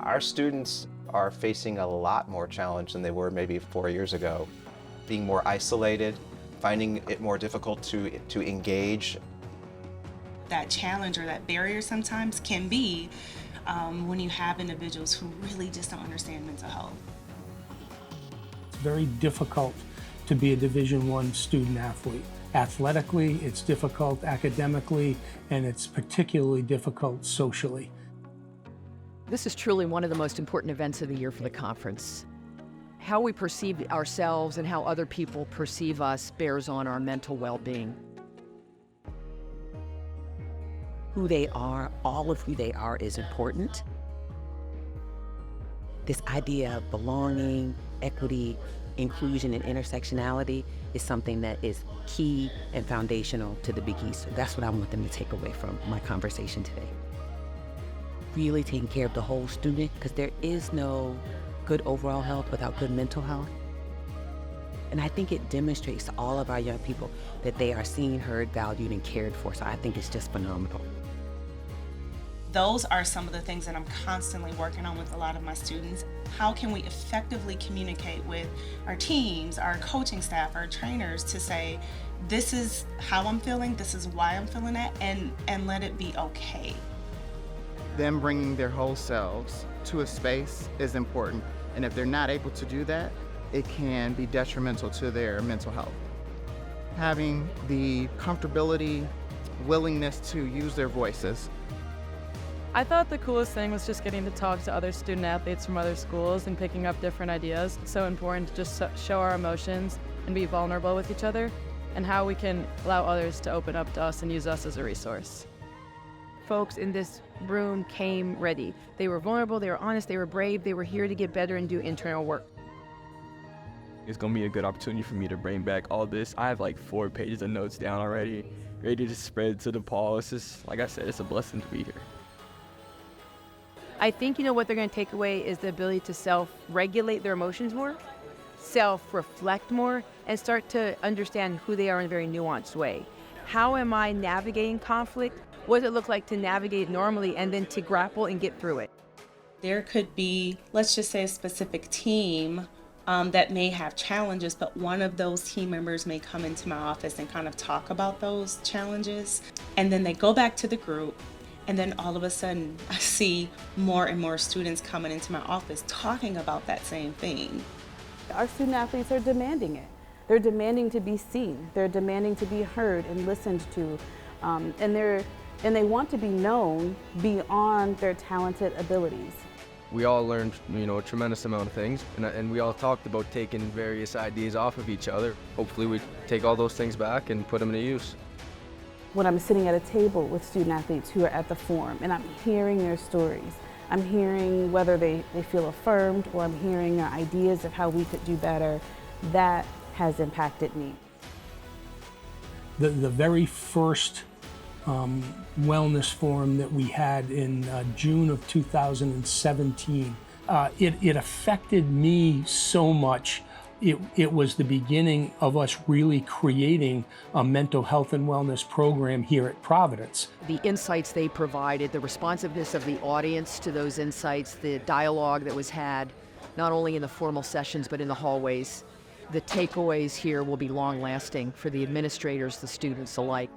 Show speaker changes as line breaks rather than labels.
Our students are facing a lot more challenge than they were maybe 4 years ago. Being more isolated, finding it more difficult to engage.
That challenge or that barrier sometimes can be when you have individuals who really just don't understand mental health.
It's very difficult to be a Division I student athlete. Athletically, it's difficult academically, and it's particularly difficult socially.
This is truly one of the most important events of the year for the conference. How we perceive ourselves and how other people perceive us bears on our mental well-being.
Who they are, all of who they are is important. This idea of belonging, equity, inclusion, and intersectionality is something that is key and foundational to the Big East. So that's what I want them to take away from my conversation today. Really taking care of the whole student, because there is no good overall health without good mental health. And I think it demonstrates to all of our young people that they are seen, heard, valued, and cared for. So I think it's just phenomenal.
Those are some of the things that I'm constantly working on with a lot of my students. How can we effectively communicate with our teams, our coaching staff, our trainers to say, this is how I'm feeling, this is why I'm feeling that, and let it be okay.
Them bringing their whole selves to a space is important. And if they're not able to do that, it can be detrimental to their mental health. Having the comfortability, willingness to use their voices.
I thought the coolest thing was just getting to talk to other student athletes from other schools and picking up different ideas. It's so important to just show our emotions and be vulnerable with each other, and how we can allow others to open up to us and use us as a resource.
Folks in this room came ready. They were vulnerable, they were honest, they were brave, they were here to get better and do internal work.
It's gonna be a good opportunity for me to bring back all this. I have like 4 pages of notes down already, ready to spread to the Paul. It's just, like I said, it's a blessing to be here.
I think, what they're going to take away is the ability to self-regulate their emotions more, self-reflect more, and start to understand who they are in a very nuanced way. How am I navigating conflict? What does it look like to navigate it normally and then to grapple and get through it?
There could be, let's just say, a specific team that may have challenges, but one of those team members may come into my office and kind of talk about those challenges. And then they go back to the group. And then all of a sudden, I see more and more students coming into my office talking about that same thing.
Our student athletes are demanding it. They're demanding to be seen. They're demanding to be heard and listened to. And they want to be known beyond their talented abilities.
We all learned, a tremendous amount of things, and we all talked about taking various ideas off of each other. Hopefully we take all those things back and put them to use.
When I'm sitting at a table with student athletes who are at the forum and I'm hearing their stories, I'm hearing whether they feel affirmed, or I'm hearing their ideas of how we could do better, that has impacted me.
The very first wellness forum that we had in June of 2017, it affected me so much. It was the beginning of us really creating a mental health and wellness program here at Providence.
The insights they provided, the responsiveness of the audience to those insights, the dialogue that was had, not only in the formal sessions but in the hallways. The takeaways here will be long-lasting for the administrators, the students alike.